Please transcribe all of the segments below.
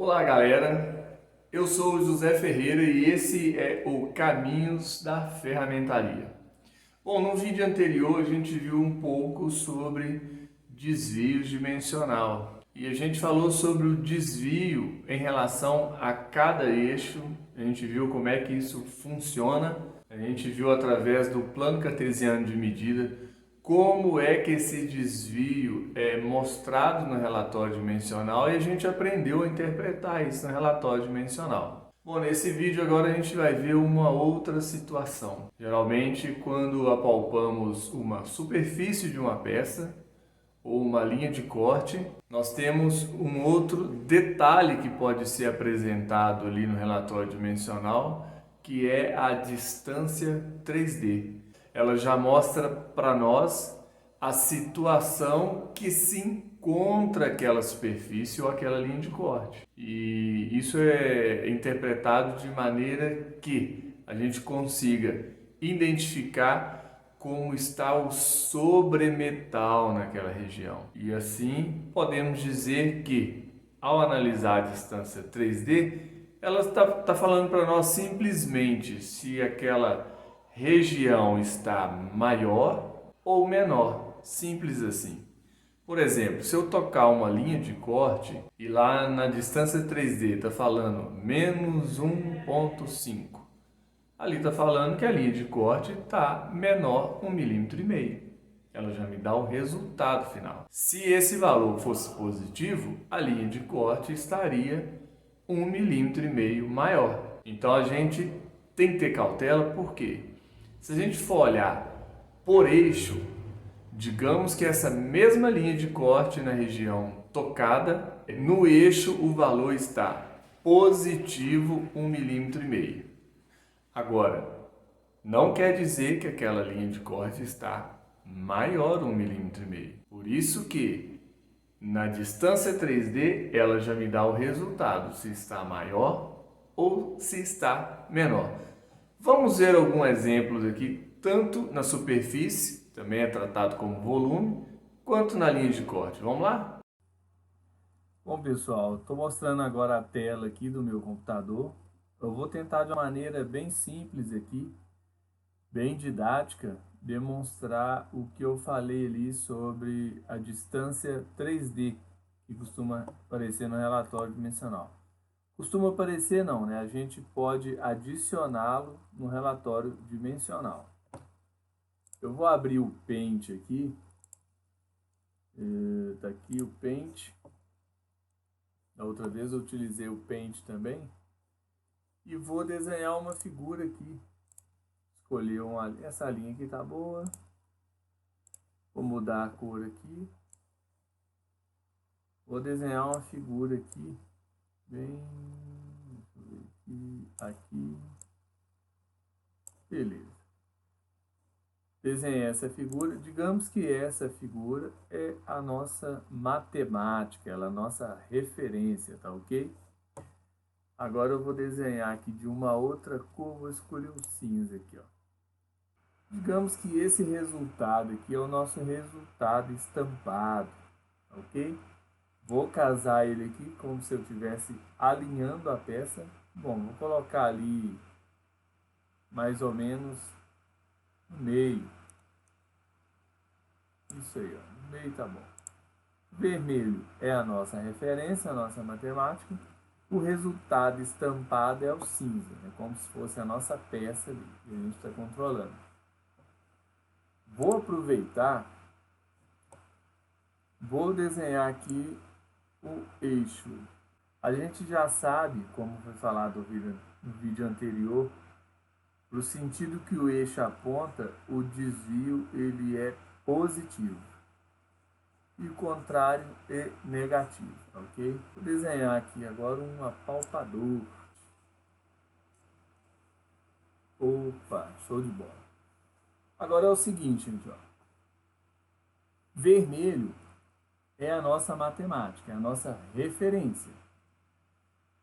Olá, galera. Eu sou o José Ferreira e esse é o Caminhos da Ferramentaria. Bom, no vídeo anterior a gente viu um pouco sobre desvio dimensional e a gente falou sobre o desvio em relação a cada eixo. A gente viu como é que isso funciona. A gente viu através do plano cartesiano de medida como é que esse desvio é mostrado no relatório dimensional e a gente aprendeu a interpretar isso no relatório dimensional. Bom, nesse vídeo agora a gente vai ver uma outra situação. Geralmente, quando apalpamos uma superfície de uma peça ou uma linha de corte, nós temos um outro detalhe que pode ser apresentado ali no relatório dimensional, que é a distância 3D. Ela já mostra para nós a situação que se encontra aquela superfície ou aquela linha de corte. E isso é interpretado de maneira que a gente consiga identificar como está o sobremetal naquela região. E assim podemos dizer que, ao analisar a distância 3D, ela está falando para nós simplesmente se aquela região está maior ou menor, simples assim. Por exemplo, se eu tocar uma linha de corte e lá na distância 3D está falando menos 1,5, ali está falando que a linha de corte está menor 1,5 mm. Ela já me dá o resultado final. Se esse valor fosse positivo, a linha de corte estaria 1,5 mm maior. Então a gente tem que ter cautela, porque se a gente for olhar por eixo, digamos que essa mesma linha de corte na região tocada, no eixo o valor está positivo 1,5 mm. Agora, não quer dizer que aquela linha de corte está maior 1,5 mm. Por isso que na distância 3D ela já me dá o resultado, se está maior ou se está menor. Vamos ver alguns exemplos aqui, tanto na superfície, também é tratado como volume, quanto na linha de corte. Vamos lá? Bom, pessoal, estou mostrando agora a tela aqui do meu computador. Eu vou tentar de uma maneira bem simples aqui, bem didática, demonstrar o que eu falei ali sobre a distância 3D, que costuma aparecer no relatório dimensional. Costuma aparecer não, né? A gente pode adicioná-lo no relatório dimensional. Eu vou abrir o Paint aqui. Tá aqui o Paint. Da outra vez eu utilizei o Paint também. E vou desenhar uma figura aqui. Escolher essa linha aqui tá boa. Vou mudar a cor aqui. Vou desenhar uma figura aqui. Bem... Deixa eu ver aqui. Aqui. Beleza. Desenhei essa figura. Digamos que essa figura é a nossa matemática. Ela é a nossa referência, tá ok? Agora eu vou desenhar aqui de uma outra cor. Vou escolher o cinza aqui, ó. Digamos que esse resultado aqui é o nosso resultado estampado, ok? Vou casar ele aqui como se eu estivesse alinhando a peça. Bom, vou colocar ali mais ou menos no meio. Isso aí, ó. No meio tá bom. Vermelho é a nossa referência, a nossa matemática. O resultado estampado é o cinza, é como se fosse a nossa peça ali, que a gente está controlando. Vou aproveitar, vou desenhar aqui o eixo. A gente já sabe, como foi falado no vídeo anterior, para o sentido que o eixo aponta, o desvio ele é positivo. E o contrário é negativo, ok? Vou desenhar aqui agora um apalpador. Opa, show de bola. Agora é o seguinte, gente, ó. Vermelho é a nossa matemática, é a nossa referência.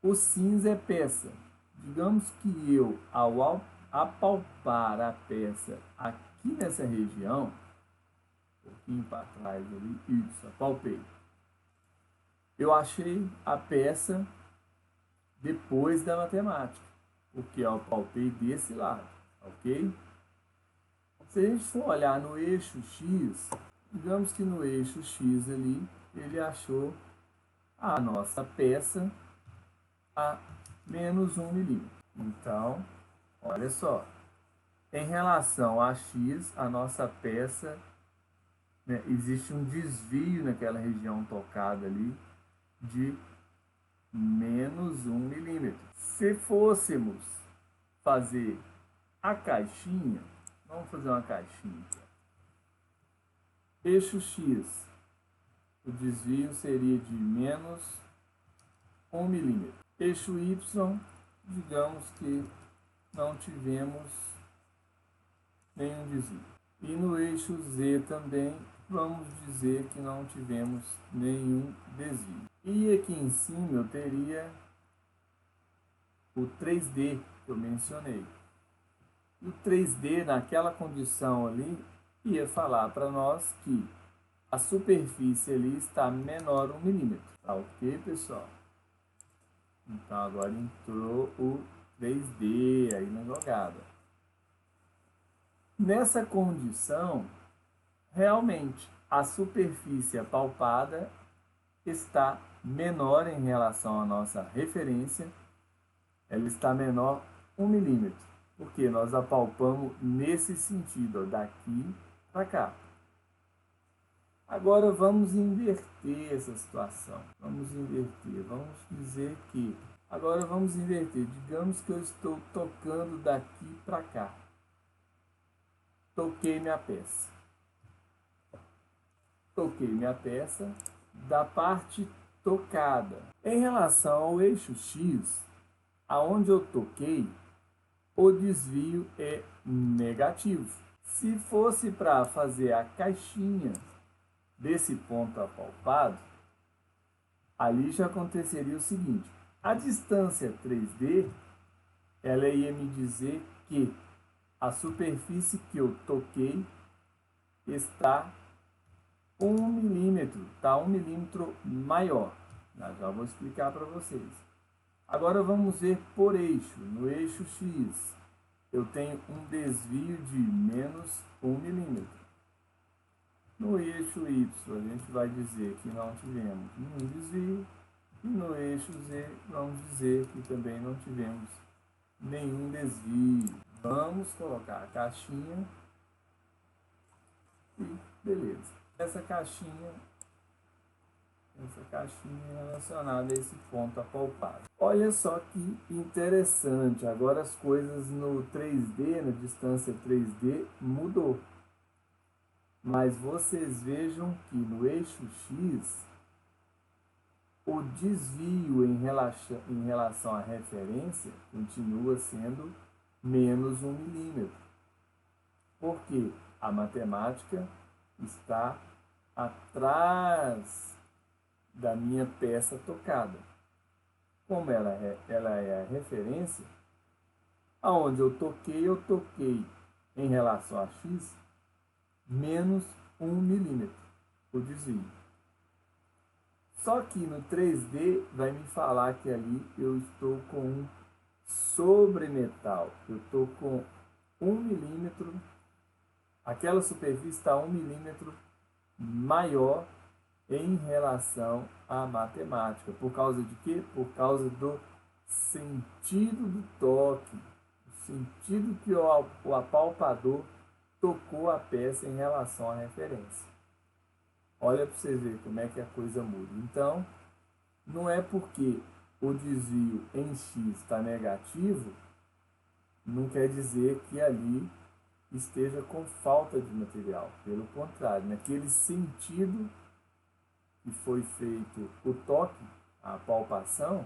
O cinza é peça. Digamos que eu, ao apalpar a peça aqui nessa região, um pouquinho para trás ali, isso, apalpei. Eu achei a peça depois da matemática, porque eu palpei desse lado, ok? Se a gente for olhar no eixo X, digamos que no eixo X ali, ele achou a nossa peça a menos 1 milímetro. Então, olha só, em relação a X, a nossa peça, né, existe um desvio naquela região tocada ali de menos 1 milímetro. Se fôssemos fazer a caixinha, vamos fazer uma caixinha. Eixo X, o desvio seria de menos 1 milímetro. Eixo Y, digamos que não tivemos nenhum desvio. E no eixo Z também, vamos dizer que não tivemos nenhum desvio. E aqui em cima eu teria o 3D que eu mencionei. E o 3D, naquela condição ali, ia falar para nós que a superfície ali está menor 1 milímetro. Tá ok, pessoal? Então agora entrou o 3D aí na jogada. Nessa condição, realmente a superfície apalpada está menor em relação à nossa referência, ela está menor 1 milímetro, porque nós apalpamos nesse sentido, ó, daqui para cá. Agora vamos inverter essa situação. Vamos inverter. Vamos dizer que... Agora vamos inverter. Digamos que eu estou tocando daqui para cá. Toquei minha peça. Toquei minha peça da parte tocada. Em relação ao eixo X, aonde eu toquei, o desvio é negativo. Se fosse para fazer a caixinha desse ponto apalpado, ali já aconteceria o seguinte: a distância 3D, ela ia me dizer que a superfície que eu toquei está 1 milímetro, está 1 milímetro maior. Já vou explicar para vocês. Agora vamos ver por eixo. No eixo X, eu tenho um desvio de menos 1 milímetro. No eixo Y, a gente vai dizer que não tivemos nenhum desvio. E no eixo Z, vamos dizer que também não tivemos nenhum desvio. Vamos colocar a caixinha e beleza. Essa caixinha relacionada a esse ponto apalpado. Olha só que interessante. Agora as coisas no 3D, na distância 3D, mudou. Mas vocês vejam que no eixo X, o desvio em relação à referência continua sendo menos 1 milímetro. Porque a matemática está atrás da minha peça tocada. Como ela é a referência, aonde eu toquei em relação a X, menos 1 milímetro o desvio. Só que no 3D vai me falar que ali eu estou com um sobremetal. Eu estou com 1 milímetro, aquela superfície está 1 milímetro maior em relação à matemática. Por causa de quê? Por causa do sentido do toque, o sentido que o apalpador tocou a peça em relação à referência. Olha para você ver como é que a coisa muda. Então, não é porque o desvio em X está negativo, não quer dizer que ali esteja com falta de material. Pelo contrário, naquele sentido que foi feito o toque, a palpação,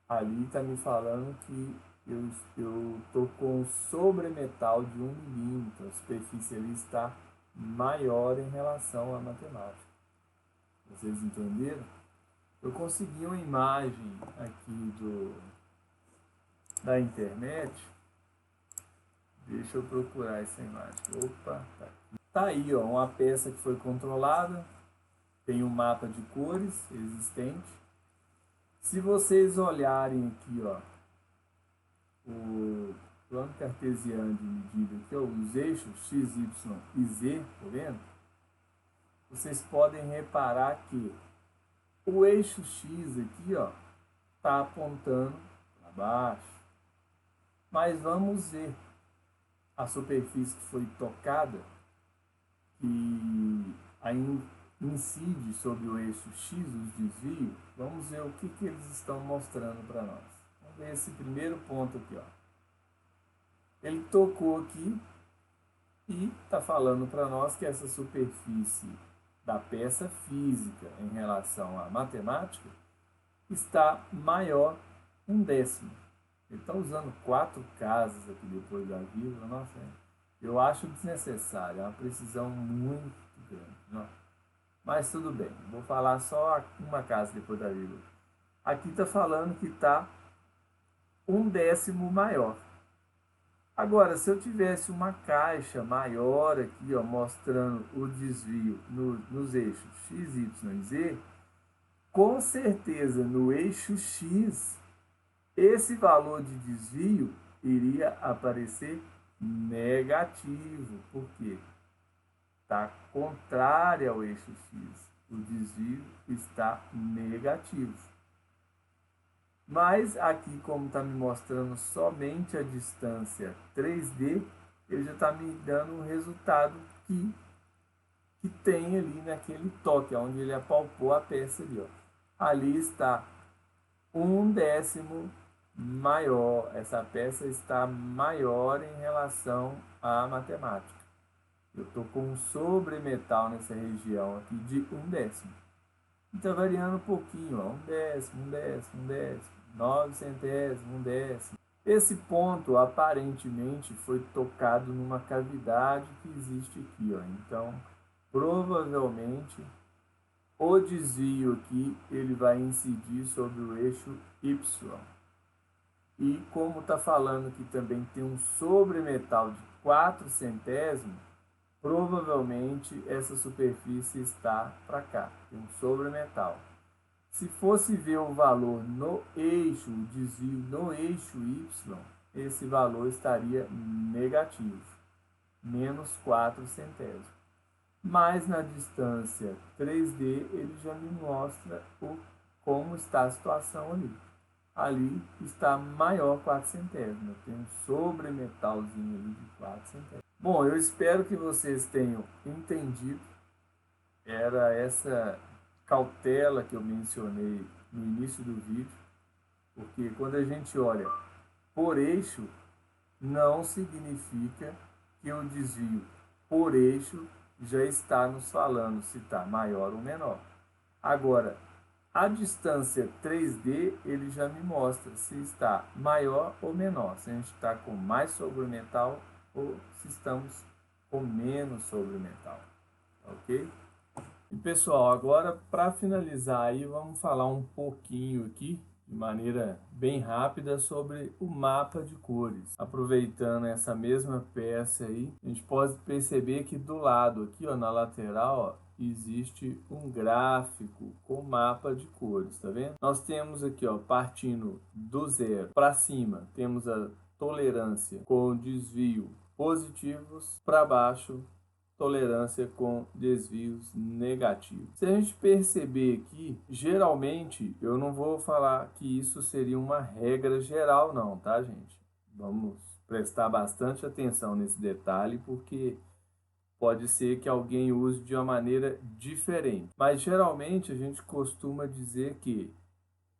ali está me falando que eu estou com um sobremetal de 1 milímetro. A superfície ali está maior em relação à matemática. Vocês entenderam? Eu consegui uma imagem aqui da internet. Deixa eu procurar essa imagem. Opa, tá aqui. Tá aí, ó, uma peça que foi controlada. Tem um mapa de cores existente. Se vocês olharem aqui, ó, o plano cartesiano de medida, que é os eixos x, y e z, tá vendo? Vocês podem reparar que o eixo x aqui, ó, está apontando para baixo. Mas vamos ver a superfície que foi tocada, que aí incide sobre o eixo x, os desvios. Vamos ver o que eles estão mostrando para nós. Vamos ver esse primeiro ponto aqui, ó. Ele tocou aqui e está falando para nós que essa superfície da peça física em relação à matemática está maior 1/10. Ele está usando 4 casas aqui depois da vírgula. Nossa, eu acho desnecessário, é uma precisão muito grande. Não? Mas tudo bem, vou falar só uma casa depois da vírgula. Aqui está falando que está 1/10 maior. Agora, se eu tivesse uma caixa maior aqui, ó, mostrando o desvio nos eixos x, y e z, com certeza no eixo x, esse valor de desvio iria aparecer negativo. Por quê? Está contrário ao eixo x. O desvio está negativo. Mas aqui, como está me mostrando somente a distância 3D, ele já está me dando um resultado que tem ali naquele toque, onde ele apalpou a peça ali. Ó. Ali está 1/10 maior. Essa peça está maior em relação à matemática. Eu estou com um sobremetal nessa região aqui de 1/10. Está variando um pouquinho, ó, 1/10, 1/10, 1/10, 9 centésimos, 1/10. Esse ponto aparentemente foi tocado numa cavidade que existe aqui, ó. Então, provavelmente o desvio aqui ele vai incidir sobre o eixo Y. E como está falando que também tem um sobremetal de 4 centésimos, provavelmente essa superfície está para cá, tem um sobremetal. Se fosse ver o valor no eixo, o desvio no eixo Y, esse valor estaria negativo, menos 4 centésimos. Mas na distância 3D, ele já me mostra como está a situação ali. Ali está maior 4 centésimos, tem um sobremetalzinho ali de 4 centésimos. Bom, eu espero que vocês tenham entendido. Era essa cautela que eu mencionei no início do vídeo, porque quando a gente olha por eixo, não significa que o desvio por eixo já está nos falando se está maior ou menor. Agora, a distância 3D, ele já me mostra se está maior ou menor, se a gente está com mais sobremetal ou se estamos com menos sobremetal, ok? E pessoal, agora para finalizar aí, vamos falar um pouquinho aqui, de maneira bem rápida, sobre o mapa de cores. Aproveitando essa mesma peça aí, a gente pode perceber que do lado aqui, ó, na lateral, ó, existe um gráfico com mapa de cores, tá vendo? Nós temos aqui, ó, partindo do zero para cima, temos a tolerância com desvio positivos, para baixo tolerância com desvios negativos. Se a gente perceber aqui, geralmente, eu não vou falar que isso seria uma regra geral não, tá, gente? Vamos prestar bastante atenção nesse detalhe, porque pode ser que alguém use de uma maneira diferente. Mas geralmente a gente costuma dizer que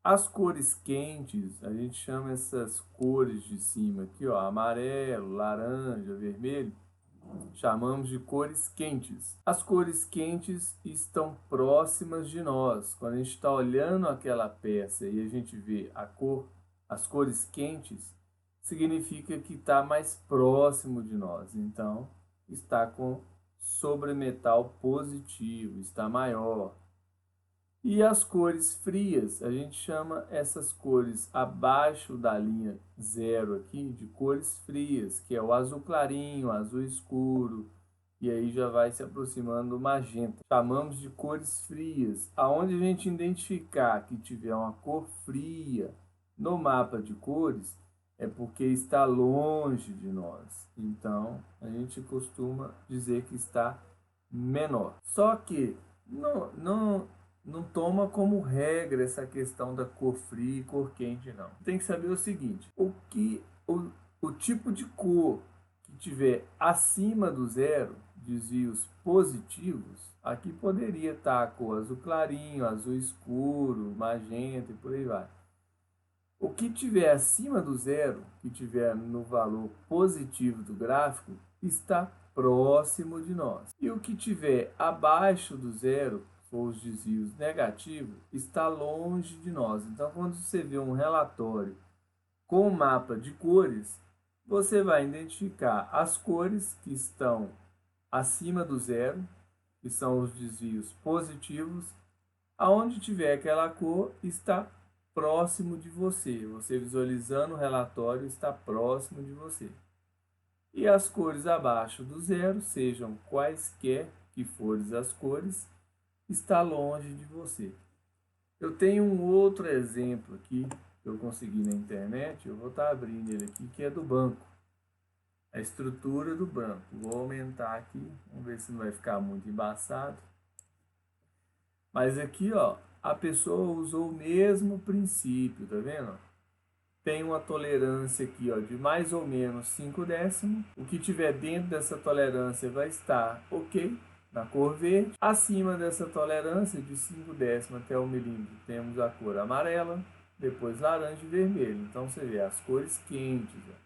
as cores quentes, a gente chama essas cores de cima aqui, ó, amarelo, laranja, vermelho, chamamos de cores quentes. As cores quentes estão próximas de nós. Quando a gente está olhando aquela peça e a gente vê as cores quentes, significa que está mais próximo de nós. Então, está com sobremetal positivo, está maior. E as cores frias, a gente chama essas cores abaixo da linha zero aqui de cores frias, que é o azul clarinho, azul escuro, e aí já vai se aproximando do magenta. Chamamos de cores frias. Aonde a gente identificar que tiver uma cor fria no mapa de cores, é porque está longe de nós. Então, a gente costuma dizer que está menor. Só que não toma como regra essa questão da cor fria e cor quente, não. Tem que saber o seguinte: o tipo de cor que tiver acima do zero, desvios positivos, aqui poderia estar a cor azul clarinho, azul escuro, magenta e por aí vai. O que tiver acima do zero, que tiver no valor positivo do gráfico, está próximo de nós. E o que tiver abaixo do zero, for os desvios negativos, está longe de nós. Então, quando você vê um relatório com mapa de cores, você vai identificar as cores que estão acima do zero, que são os desvios positivos. Aonde tiver aquela cor, está próximo de você. Você visualizando o relatório está próximo de você. E as cores abaixo do zero, sejam quaisquer que forem as cores, está longe de você. Eu tenho um outro exemplo aqui que eu consegui na internet, eu vou estar abrindo ele aqui, que é do banco. A estrutura do banco. Vou aumentar aqui, vamos ver se não vai ficar muito embaçado. Mas aqui, ó, a pessoa usou o mesmo princípio, tá vendo? Tem uma tolerância aqui, ó, de mais ou menos 5 décimos. O que tiver dentro dessa tolerância vai estar ok, na cor verde. Acima dessa tolerância, de 5 décimos até 1 milímetro, temos a cor amarela, depois laranja e vermelho. Então, você vê as cores quentes, ó.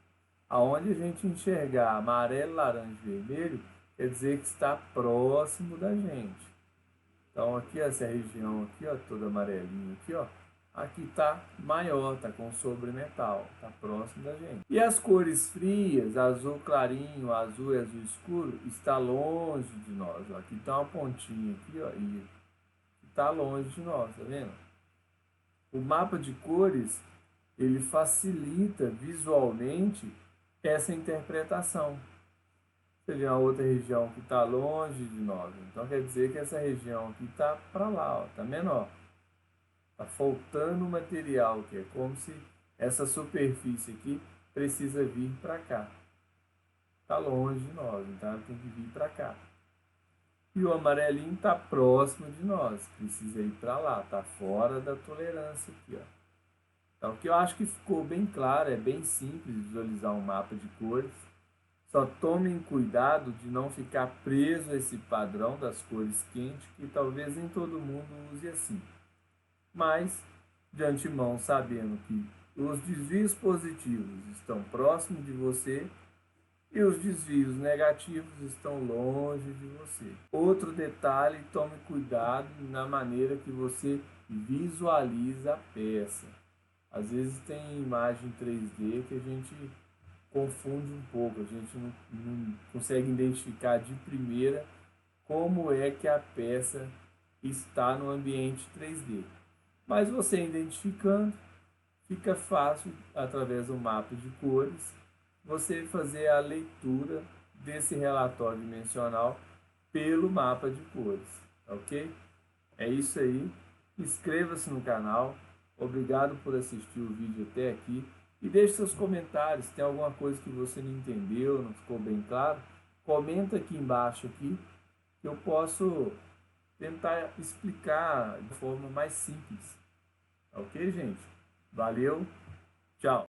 Aonde a gente enxergar amarelo, laranja e vermelho, quer dizer que está próximo da gente. Então aqui essa região aqui, ó, toda amarelinha aqui, ó, aqui tá maior, tá com sobremetal, tá próximo da gente. E as cores frias, azul clarinho, azul e azul escuro, está longe de nós, ó. Aqui tá uma pontinha aqui, ó, e tá longe de nós, tá vendo? O mapa de cores, ele facilita visualmente essa interpretação. Seria uma outra região que está longe de nós. Então quer dizer que essa região aqui está para lá, está menor. Está faltando material, que é como se essa superfície aqui precisa vir para cá. Está longe de nós, então ela tem que vir para cá. E o amarelinho está próximo de nós, precisa ir para lá, está fora da tolerância aqui, ó. Então o que eu acho que ficou bem claro, é bem simples visualizar um mapa de cores. Só tomem cuidado de não ficar preso a esse padrão das cores quentes, que talvez nem todo mundo use assim. Mas, de antemão, sabendo que os desvios positivos estão próximos de você e os desvios negativos estão longe de você. Outro detalhe, tome cuidado na maneira que você visualiza a peça. Às vezes tem imagem 3D que a gente confunde um pouco, a gente não consegue identificar de primeira como é que a peça está no ambiente 3D. Mas você identificando, fica fácil, através do mapa de cores, você fazer a leitura desse relatório dimensional pelo mapa de cores, ok? É isso aí, inscreva-se no canal, obrigado por assistir o vídeo até aqui. E deixe seus comentários, se tem alguma coisa que você não entendeu, não ficou bem claro, comenta aqui embaixo aqui, que eu posso tentar explicar de forma mais simples. Ok, gente? Valeu, tchau!